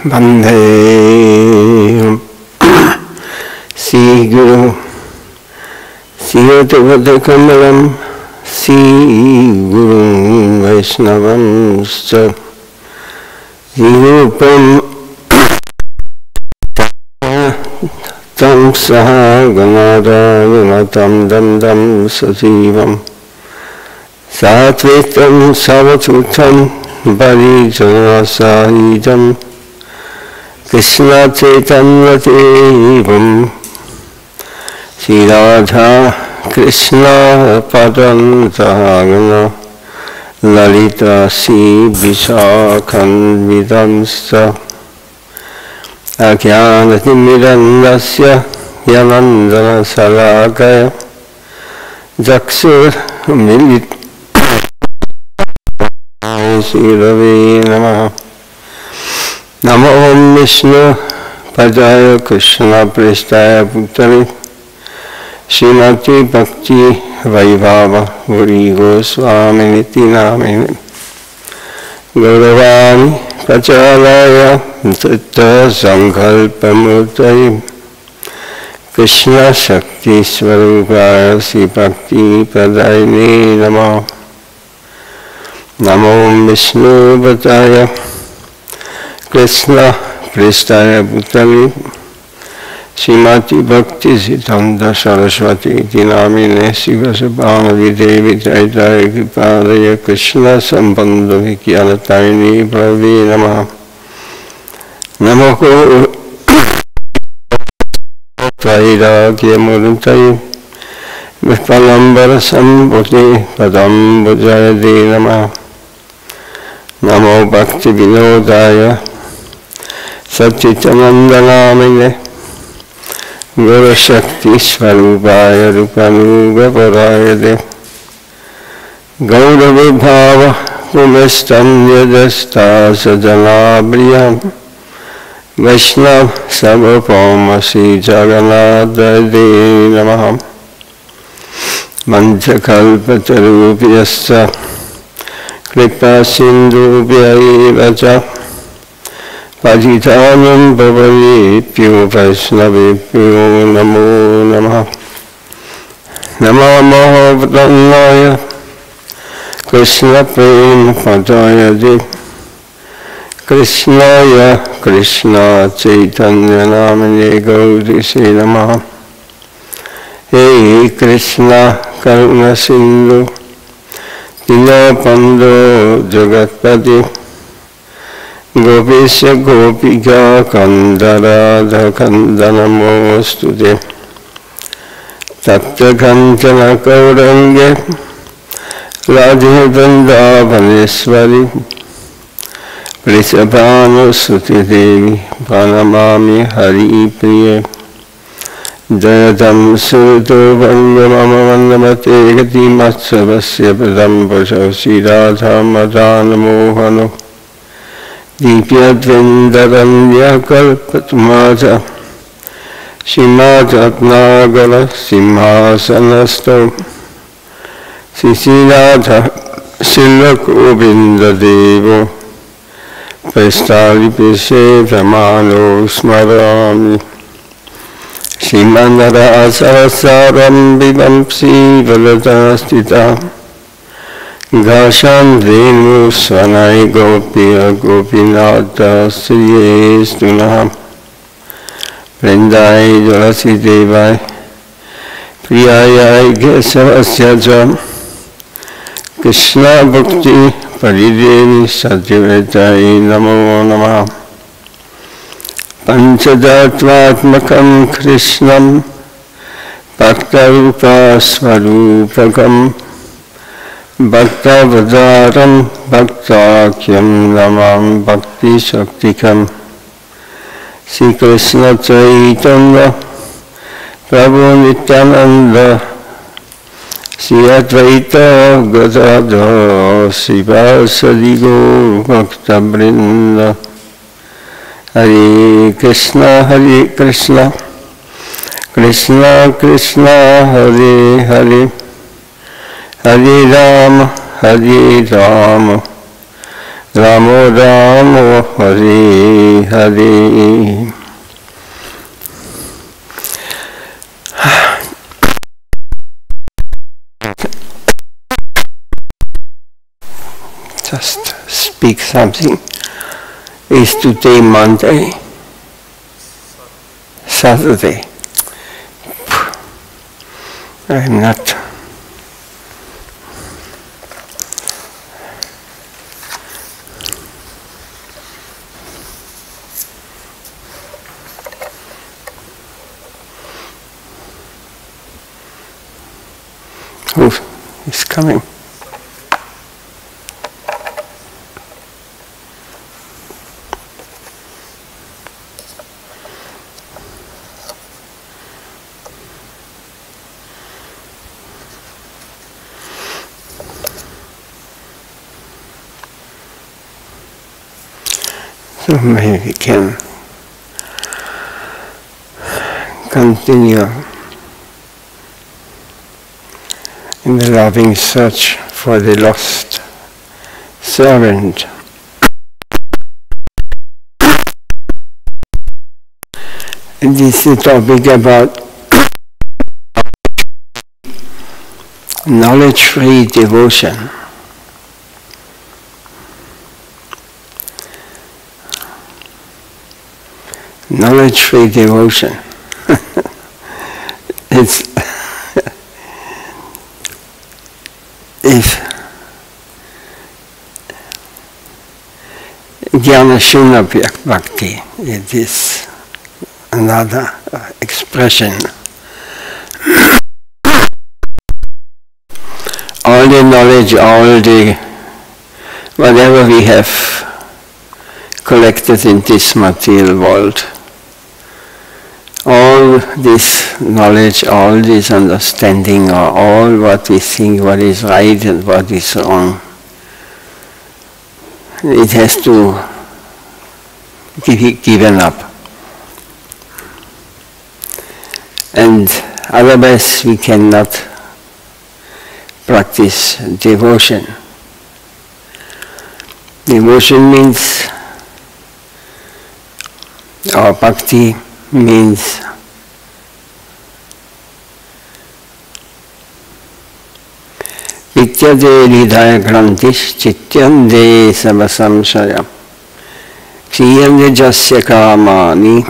Bande Sri Guru Siyatavadakamalam Sri Guru Vaishnavam Scha Yupam Tam Saha Ganada Yunatam Dandam Sasivam Satvitam Savatutam Parijana Sahidam Krishna Chaitanya Devam Sri Radha Krishna Padantahagana Lalita Sri Vishakhan Vidansa Akhyanatimirandasya Yanandana Salakaya Jaksur Milit Sri Ravi Namaha Namo Om Vishnu Padaya Krishna Prestaya Bhutale Srimati Bhakti Vaibhava Guri Goswami Niti Namini Gauravani Pachalaya Tatta Sankalpamurtayi Krishna Shakti Swarupaya Sri Bhakti Pradayini Namo Namo Om Vishnu Padaya Krishna Prestaya Bhutale Srimati Bhakti Siddhanta Saraswati Dinamine Sivasabhana Videvi Traitaya Kripadaya Krishna Sambandha Vikyanataini Pravi Namaha Namoko Trairagya Muruntayi Vipalambara Sambhuti Padam Bhujayade Namaha Namo Bhakti Vinodaya Satchitanandanamine Guru Shakti Swarupaya Rupanuga Parayade Gaura Vibhava Umestam Yadasta Sajanabriyam Vaishnav Sabapoma Sri Jagannatha Namaham Manchakalpatarupyasya Kripa Sindhubhyayivacha Patitanam Bhavavipyo Vaishnavipyo Namo Namaha Namo Mahavadannaya Krishna Prema Padayade Krishnaya Krishna Chaitanya Namane Gaudisi Namaha Hey Krishna Karuna Sindhu Dinapando Jagatpati Gopisya Gopika Kandarada Kandanamostute Tapta Kantana Kaurange Radhe Vrindavaneshwari Prisabhanu Suti Devi Pranamami Hari Priye Jayatam Suto Vangamama Vandamate Gati Matsavasya Pradambasha Sri Radha Madana Mohano Dipyadvindaranya Kalpatmata Shimatatnagala Simhasanasto Sisiradha Sila Govinda Devo Pestali Pise Pramano Smarami Shimandara Sarasaram Vivamsi Valadastita Gasham Venu Svanai Gopiya Gopinata Sriyestunaham Vrindai Jalasi Devai Priyayai Gesavasyaja Krishna Bhakti Paridevi Satyavetai Namo Namaha Panchadatvatmakam Krishnam Bhaktarupa Svarupakam Bhaktavadaram Bhaktakyam Namam Bhakti Shaktikam Sri Krishna Chaitanya Prabhu Nityananda Sri Advaita Gadadhara Srivasadi Gaur Bhakta Vrinda Hare Krishna Krishna Krishna Hare Hare Hare Rama Ramo Ramo Hare Hare. Just speak something. Is today Monday? Saturday. I'm not. Who is coming? So maybe we can continue in the loving search for the lost servant. And this is the topic about knowledge-free devotion. Knowledge-free devotion. It's if Jnana Shuna Bhakti, it is another expression. All the knowledge, all the whatever we have collected in this material world, all this knowledge, all this understanding, or all what we think, what is right and what is wrong, it has to be given up. And otherwise we cannot practice devotion. Devotion means, or bhakti means Vityade hridaya grantish chityande savasamshaya kriyande jasya kamani.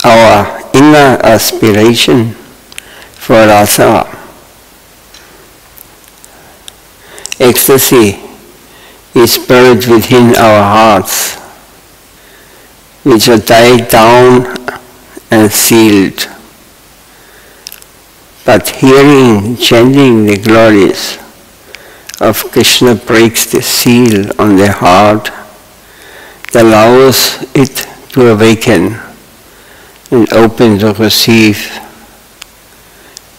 Our inner aspiration for Radha, ecstasy, is buried within our hearts, which are tied down and sealed. But hearing, chanting the glories of Krishna breaks the seal on the heart, that allows it to awaken and open to receive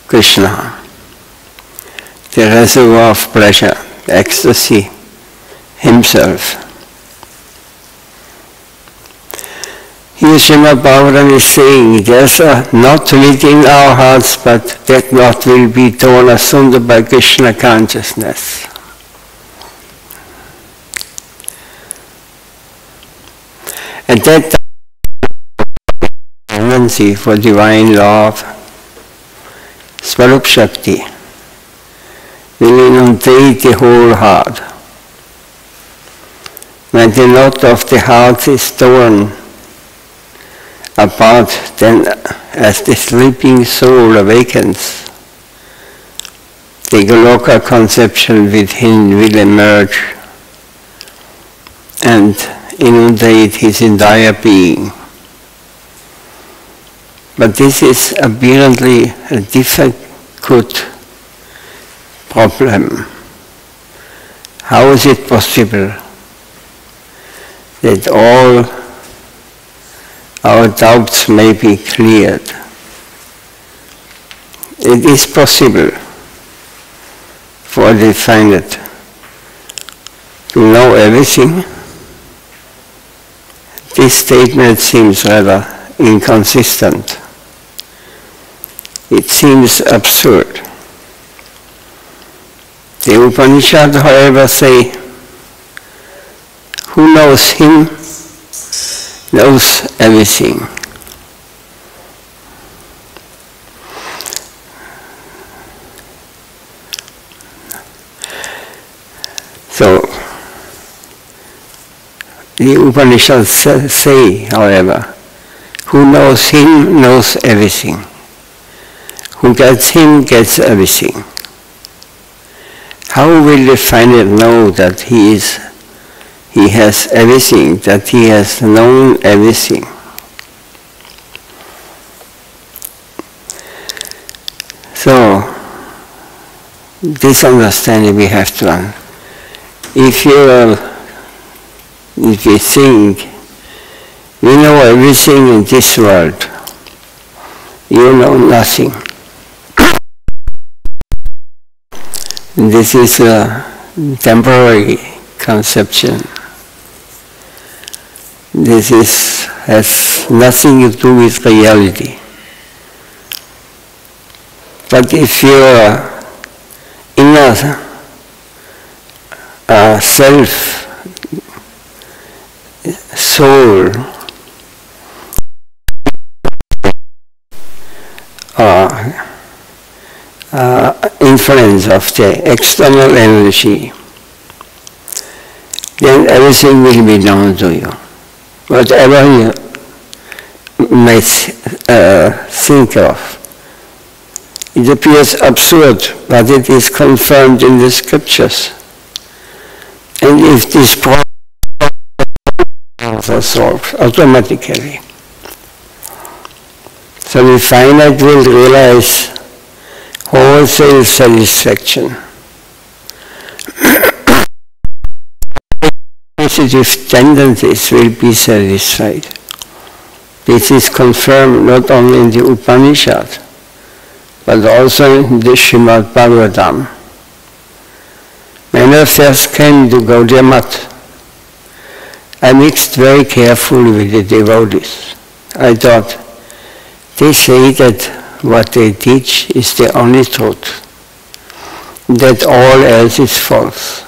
Krishna, the reservoir of pleasure, ecstasy, himself. Here Srimad Bhagavatam is saying, there's a knot within our hearts, but that knot will be torn asunder by Krishna consciousness. At that time, tendency for divine love, Swarup Shakti, will inundate the whole heart. When the knot of the heart is torn apart, then as the sleeping soul awakens, the Goloka conception within will emerge and inundate his entire being. But this is apparently a difficult problem. How is it possible that all our doubts may be cleared? It is possible for the finite to know everything. This statement seems rather inconsistent. It seems absurd. The Upanishad, however, say, who knows him knows everything. So, the Upanishads say, however, who knows him knows everything. Who gets him gets everything. How will the finite know that he has everything, that he has known everything? So, this understanding we have to learn. If you think you know everything in this world, you know nothing. This is a temporary conception. This has nothing to do with reality. But if your inner self, soul, influence of the external energy, then everything will be known to you. Whatever you may think of. It appears absurd, but it is confirmed in the scriptures. And if this problem is solved automatically, so the finite will realize wholesale satisfaction. Positive tendencies will be satisfied. This is confirmed not only in the Upanishad, but also in the Srimad Bhagavatam. When I first came to Gaudiya Math, I mixed very carefully with the devotees. I thought, they say that what they teach is the only truth, that all else is false.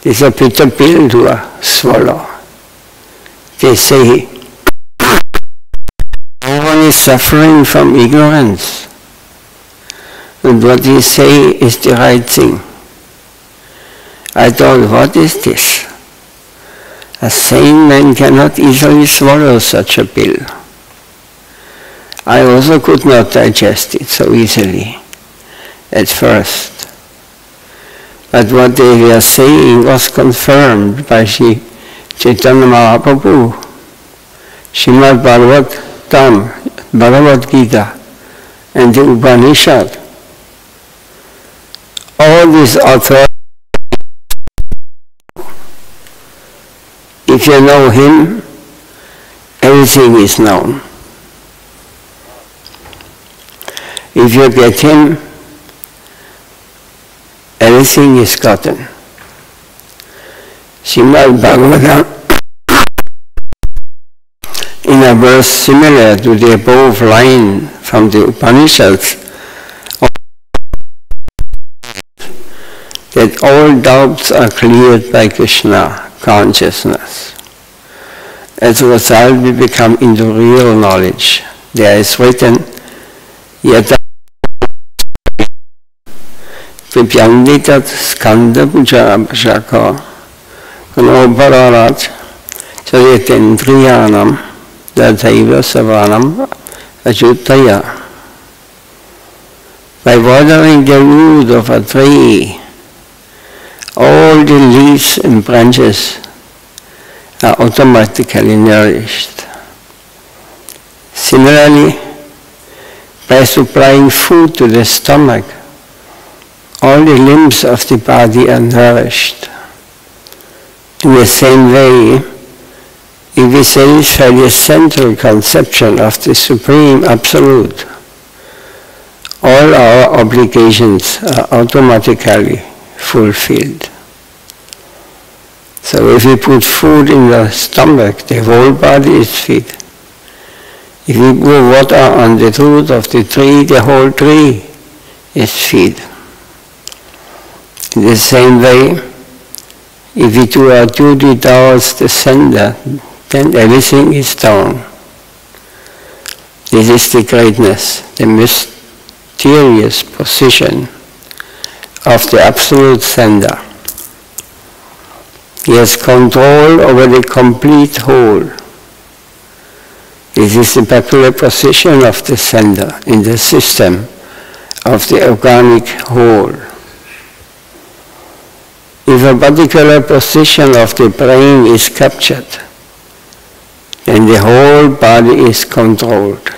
It's a bitter pill to swallow. They say, no one is suffering from ignorance, and what they say is the right thing. I thought, what is this? A sane man cannot easily swallow such a pill. I also could not digest it so easily at first. But what they were saying was confirmed by Sri Chaitanya Mahaprabhu, Srimad Bhagavatam, Bhagavad Gita, and the Upanishad. All these authorities, if you know him, everything is known. If you get him, everything is gotten. Srimad Bhagavatam, in a verse similar to the above line from the Upanishads, that all doubts are cleared by Krishna consciousness. As a result, we become into real knowledge. There is written, Yata Vipyanditat Skanda Puja Abhashaka Kuno Bhararat Charitendriyanam Dadhaiva Savanam Ajutaya. By watering the root of a tree, all the leaves and branches are automatically nourished. Similarly, by supplying food to the stomach, all the limbs of the body are nourished. In the same way, if we satisfy the central conception of the Supreme Absolute, all our obligations are automatically fulfilled. So if we put food in the stomach, the whole body is fed. If we pour water on the root of the tree, the whole tree is fed. In the same way, if we do our duty towards the sender, then everything is done. This is the greatness, the mysterious position of the absolute sender. He has control over the complete whole. This is the peculiar position of the sender in the system of the organic whole. If a particular position of the brain is captured, then the whole body is controlled.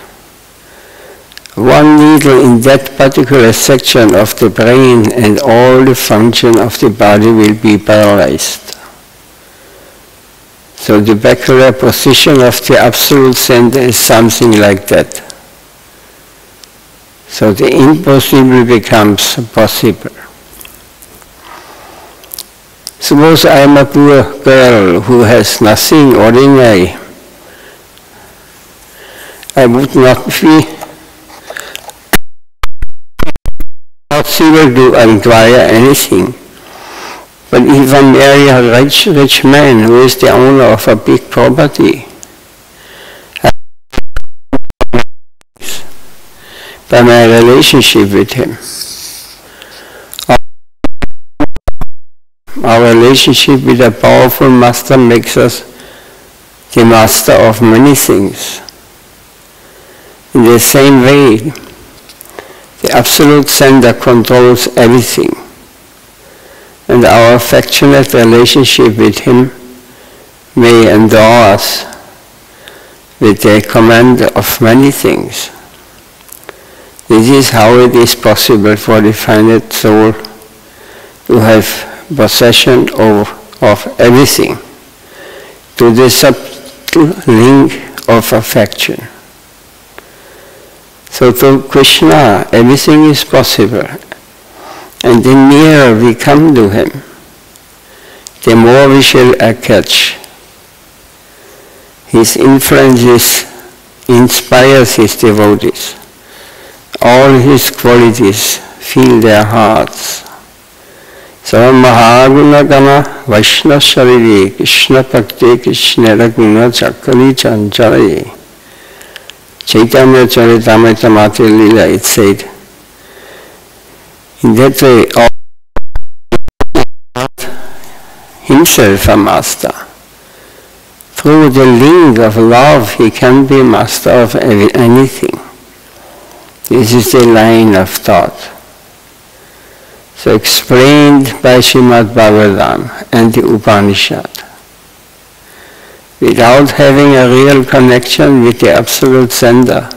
One needle in that particular section of the brain and all the function of the body will be paralyzed. So the peculiar position of the absolute center is something like that. So the impossible becomes possible. Suppose I am a poor girl who has nothing ordinary. I would not be possible to acquire anything. But if I marry a rich man who is the owner of a big property, by my relationship with him, our relationship with a powerful master makes us the master of many things. In the same way, the absolute sender controls everything, and our affectionate relationship with him may endow us with the command of many things. This is how it is possible for the finite soul to have possession of everything, to the subtle link of affection. So to Krishna, everything is possible. And the nearer we come to him, the more we shall catch. His influence inspires his devotees. All his qualities fill their hearts. So Mahaguna Gama Vaishna Shariri Krishna Bhakti Krishna Raguna Chakari Chanchari Chaitanya Charitamrita Mati Lila, it said. In that way, himself a master. Through the link of love, he can be master of anything. This is the line of thought. So explained by Srimad Bhagavatam and the Upanishad. Without having a real connection with the absolute sender,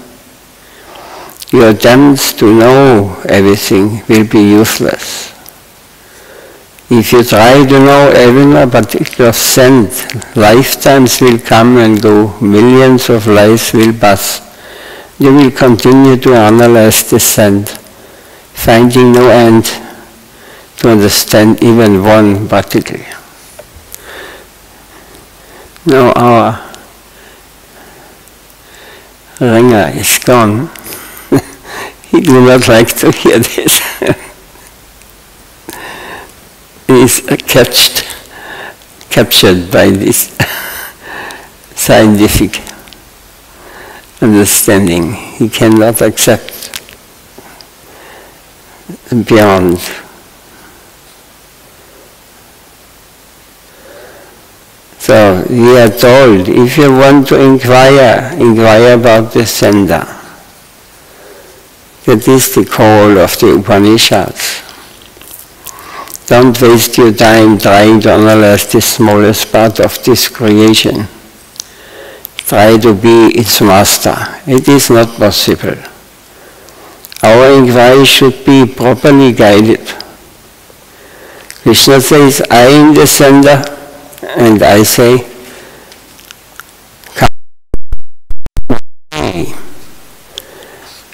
your attempts to know everything will be useless. If you try to know every particular scent, lifetimes will come and go, millions of lives will pass. You will continue to analyze the scent, finding no end to understand even one particle. Now our ringer is gone. He do not like to hear this. He is captured by this scientific understanding. He cannot accept beyond. So we are told, if you want to inquire about the sender. That is the call of the Upanishads. Don't waste your time trying to analyze the smallest part of this creation. Try to be its master. It is not possible. Our inquiry should be properly guided. Krishna says, I am the sender, and I say, come.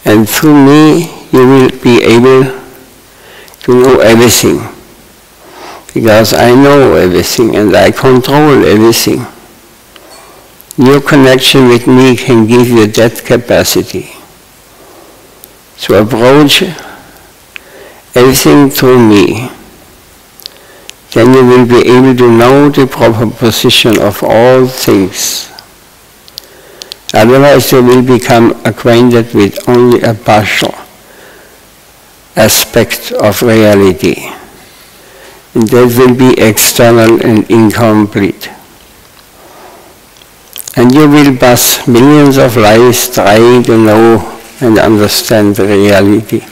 And through me, you will be able to know everything. Because I know everything and I control everything. Your connection with me can give you that capacity. So approach everything through me. then you will be able to know the proper position of all things. Otherwise you will become acquainted with only a partial aspect of reality. And that will be external and incomplete. And you will pass millions of lives trying to know and understand the reality,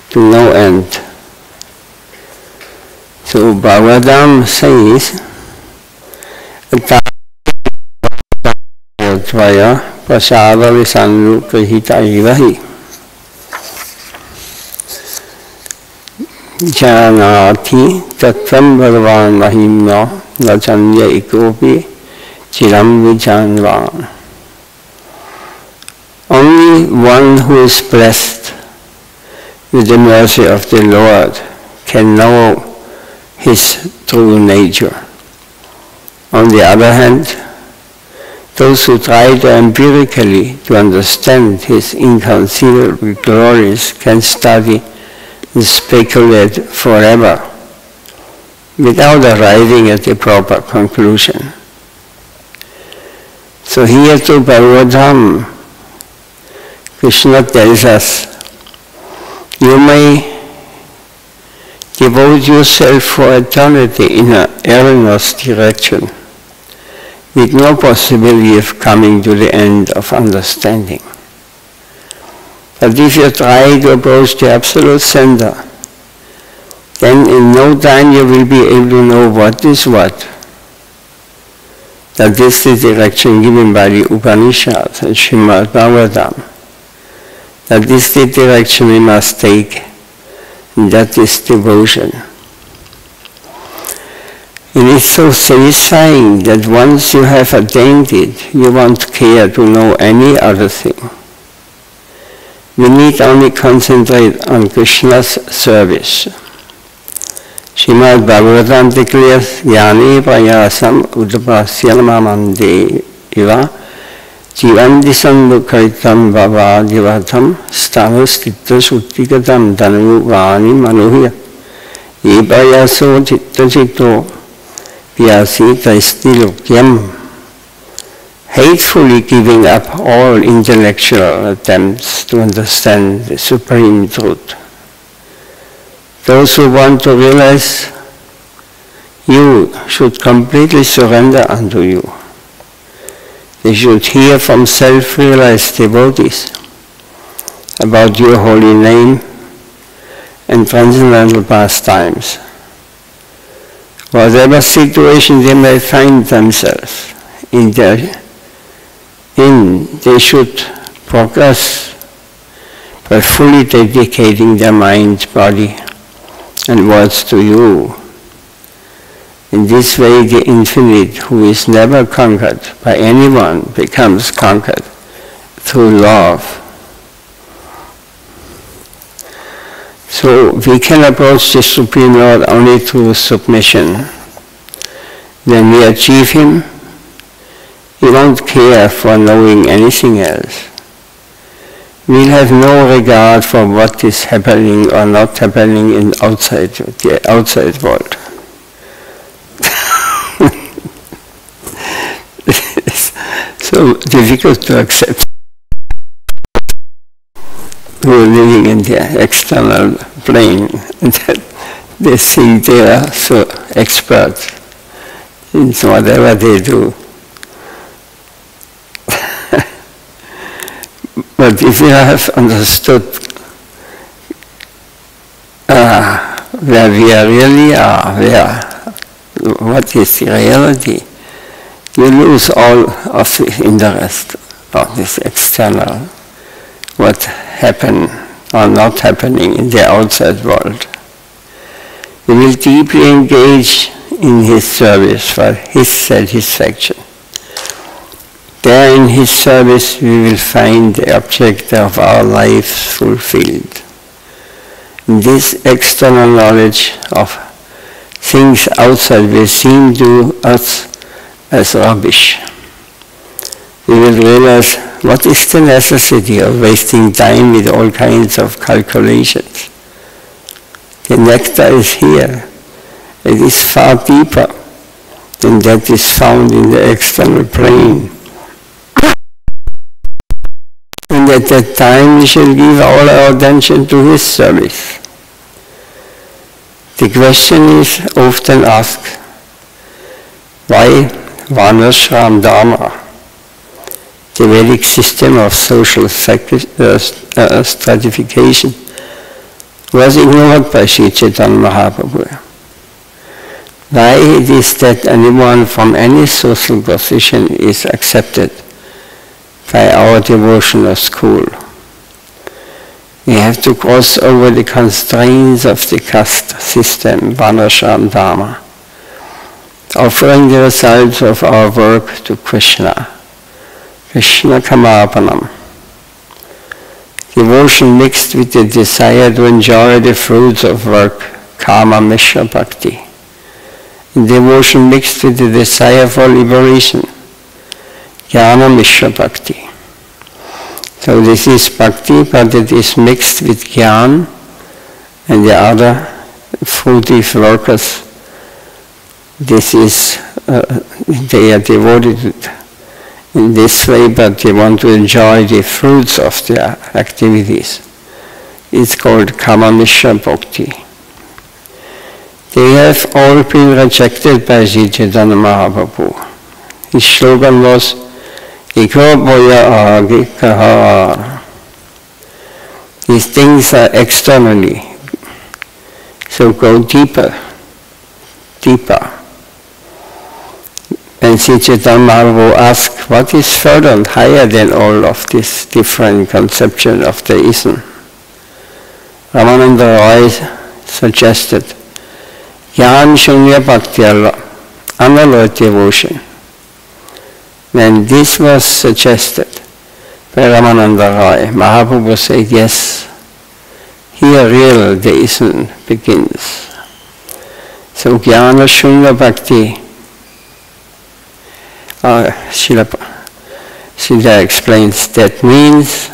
to no end. So Bhagavatam says, Tvaya prasada visanru prahita ivahi janati tattvam bhagavan mahimya vachanya ikopi chiram vijanvan. Only one who is blessed with the mercy of the Lord can know his true nature. On the other hand, those who try to empirically to understand his inconceivable glories can study and speculate forever without arriving at the proper conclusion. So here to Bhagavatam, Krishna tells us, you may devote yourself for eternity in an erroneous direction, with no possibility of coming to the end of understanding. But if you try to approach the absolute center, then in no time you will be able to know what is what. That is the direction given by the Upanishads and Srimad Bhagavatam. That is the direction we must take, and that is devotion. It is so satisfying that once you have attained it, you won't care to know any other thing. We need only concentrate on Krishna's service. Srimad Bhagavatam declares, Jnani prayasam udapasyanamamande iva jivanti sambhukaitam bhava jivatam stanustita suttikatam dhanu vani manuhya ipayaso chitta chitto hatefully giving up all intellectual attempts to understand the supreme truth. Those who want to realize you should completely surrender unto you. They should hear from self-realized devotees about your holy name and transcendental pastimes. Whatever situation they may find themselves in, they should progress by fully dedicating their mind, body, and words to you. In this way, the infinite, who is never conquered by anyone, becomes conquered through love. So we can approach the Supreme Lord only through submission. When we achieve Him, we won't care for knowing anything else. We'll have no regard for what is happening or not happening in the outside world. It's so difficult to accept. We're living in the external plane, and that they think they are so expert in whatever they do. But if you have understood where we really are, what is the reality, you lose all of the interest of this external, what happened or not happening in the outside world. We will deeply engage in His service for His satisfaction. There in His service we will find the object of our lives fulfilled. In this external knowledge of things outside will seem to us as rubbish. We will realize what is the necessity of wasting time with all kinds of calculations. The nectar is here, It is far deeper than that is found in the external plane. And at that time we shall give all our attention to his service. The question is often asked, why Varnashram Dharma, the Vedic system of social stratification, was ignored by Sri Chaitanya Mahaprabhu? Why it is that anyone from any social position is accepted by our devotional school? We have to cross over the constraints of the caste system, Varnashram Dharma, offering the results of our work to Krishna, Krishna Kamapanam. Devotion mixed with the desire to enjoy the fruits of work, Kama Mishra Bhakti. And devotion mixed with the desire for liberation, Jnana Mishra Bhakti. So this is Bhakti, but it is mixed with Jnana and the other fruitive workers. This is, they are devoted in this way, but they want to enjoy the fruits of their activities. It's called Kama Mishra Bhakti. They have all been rejected by Sri Chaitanya Mahaprabhu. His slogan was, Ikho boya aage kaha. These things are externally, so go deeper, deeper. And Sri Chaitanya Mahaprabhu asked, what is further and higher than all of this different conception of theism? Ramananda Roy suggested, Jnana Shunya Bhakti, unalloyed devotion. When this was suggested by Ramananda Roy, Mahaprabhu said, yes, here real deism begins. So Jnana Shunya Bhakti, Srila explains, that means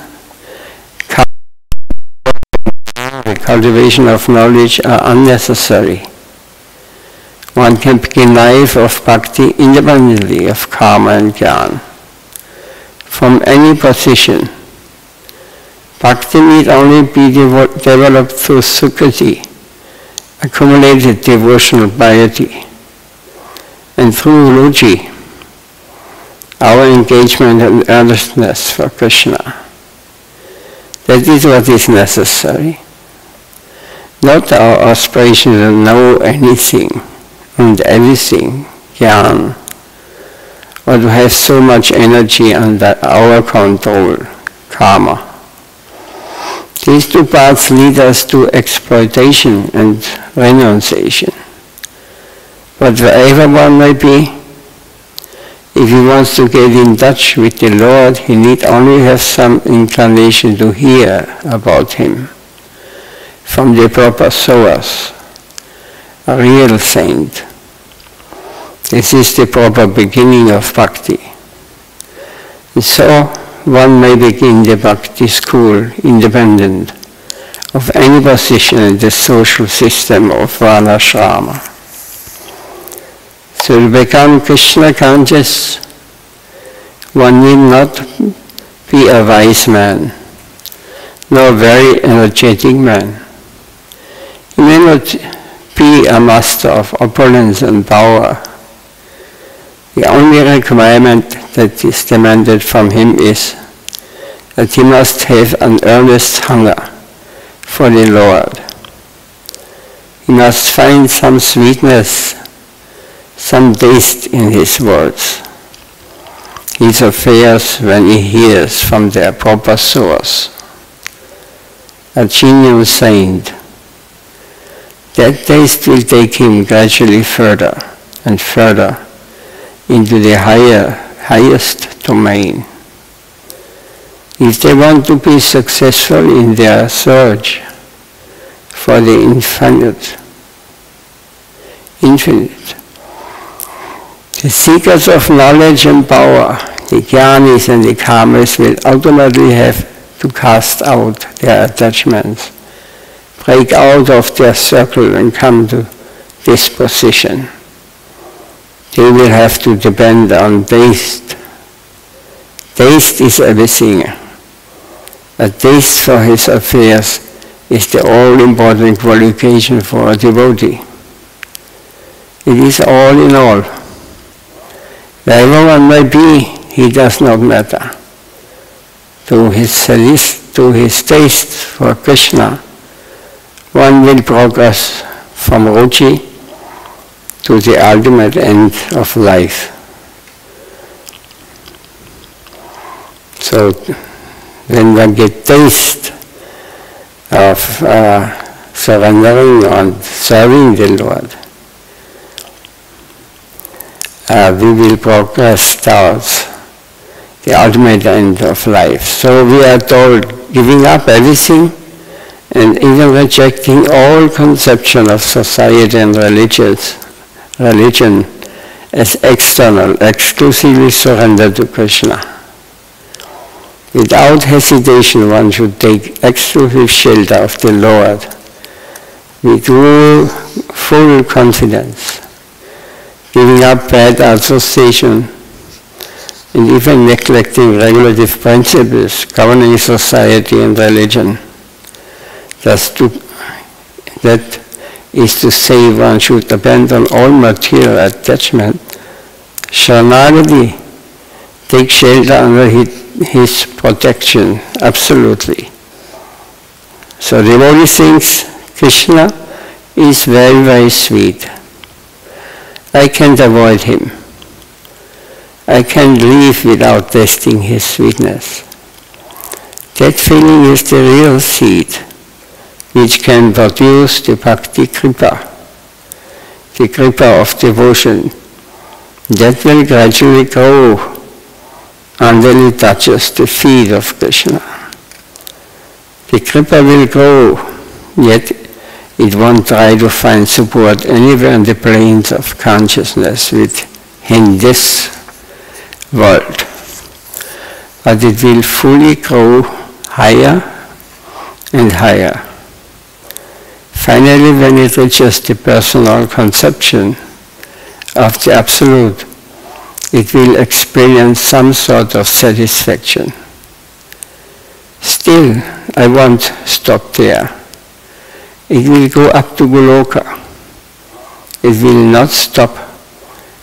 the cultivation of knowledge are unnecessary. One can begin life of bhakti independently of karma and jnana. From any position, bhakti need only be developed through sukriti, accumulated devotional piety, and through ruchi, our engagement and earnestness for Krishna. That is what is necessary. Not our aspiration to know anything and everything, jnana, or to have so much energy under our control, karma. These two paths lead us to exploitation and renunciation. But wherever one may be, if he wants to get in touch with the Lord, he need only have some inclination to hear about him from the proper source, a real saint. This is the proper beginning of bhakti. And so one may begin the bhakti school independent of any position in the social system of varnashrama. So to become Krishna conscious, one need not be a wise man, nor a very energetic man. He may not be a master of opulence and power. The only requirement that is demanded from him is that he must have an earnest hunger for the Lord. He must find some sweetness, some taste in his words, his affairs when he hears from their proper source. A genuine saint, that taste will take him gradually further and further into the highest domain. If they want to be successful in their search for the infinite, the seekers of knowledge and power, the jnanis and the karmas, will ultimately have to cast out their attachments, break out of their circle and come to disposition. They will have to depend on taste. Taste is everything. A taste for his affairs is the all-important qualification for a devotee. It is all in all. Wherever one may be, he does not matter. To his taste for Krishna, one will progress from ruchi to the ultimate end of life. So when one gets taste of surrendering and serving the Lord, we will progress towards the ultimate end of life. So we are told, giving up everything and even rejecting all conception of society and religion as external, exclusively surrender to Krishna. Without hesitation, one should take exclusive shelter of the Lord with full confidence, giving up bad association and even neglecting regulative principles governing society and religion. That is to say, one should abandon all material attachment. Sharanagati, take shelter under his protection, absolutely. So devotee thinks Krishna is very, very sweet. I can't avoid him. I can't live without tasting his sweetness. That feeling is the real seed which can produce the Bhakti Kripa, the Kripa of devotion, that will gradually grow until it touches the feet of Krishna. The Kripa will grow, yet it won't try to find support anywhere in the planes of consciousness within this world. But it will fully grow higher and higher. Finally, when it reaches the personal conception of the Absolute, it will experience some sort of satisfaction. Still, I won't stop there. It will go up to Goloka. It will not stop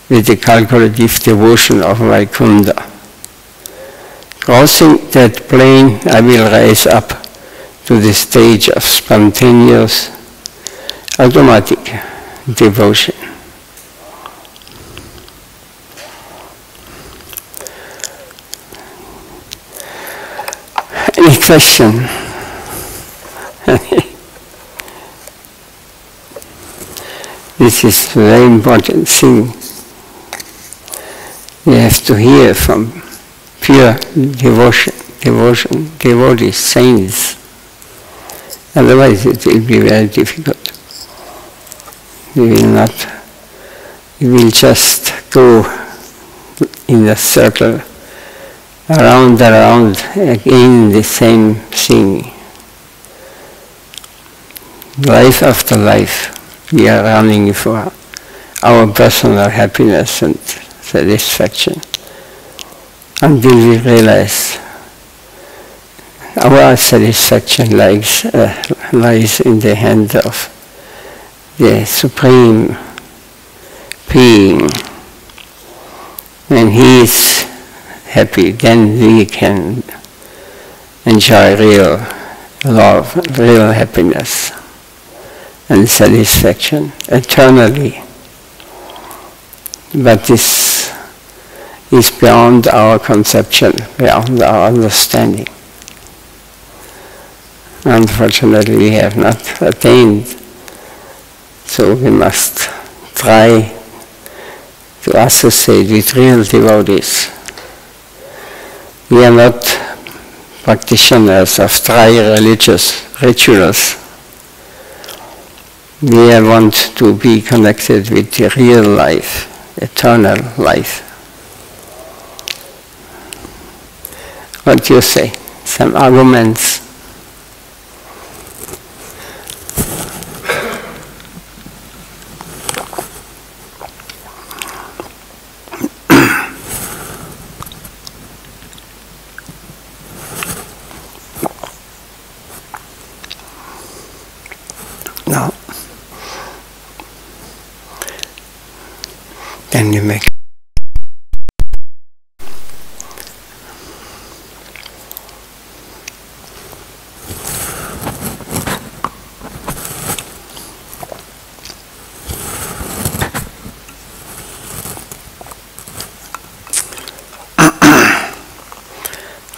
with the calculative devotion of Vaikuntha. Crossing that plane, I will rise up to the stage of spontaneous, automatic devotion. Any question? This is a very important thing. We have to hear from pure devotees, saints. Otherwise it will be very difficult. We will just go in a circle, around, again the same thing. Life after life, we are running for our personal happiness and satisfaction until we realize our satisfaction lies in the hand of the Supreme Being. When He is happy, then we can enjoy real love, real happiness and satisfaction eternally. But this is beyond our conception, beyond our understanding. Unfortunately, we have not attained, so we must try to associate with real devotees. We are not practitioners of dry religious rituals. We want to be connected with the real life, eternal life. What do you say? Some arguments? and you make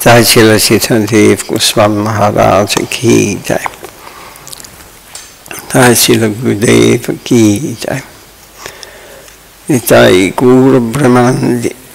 Jai Srila Chaitanya Goswami Maharaj ki jai. Jai Srila Gurudeva ki jai. Jai Guru Brahmanandi.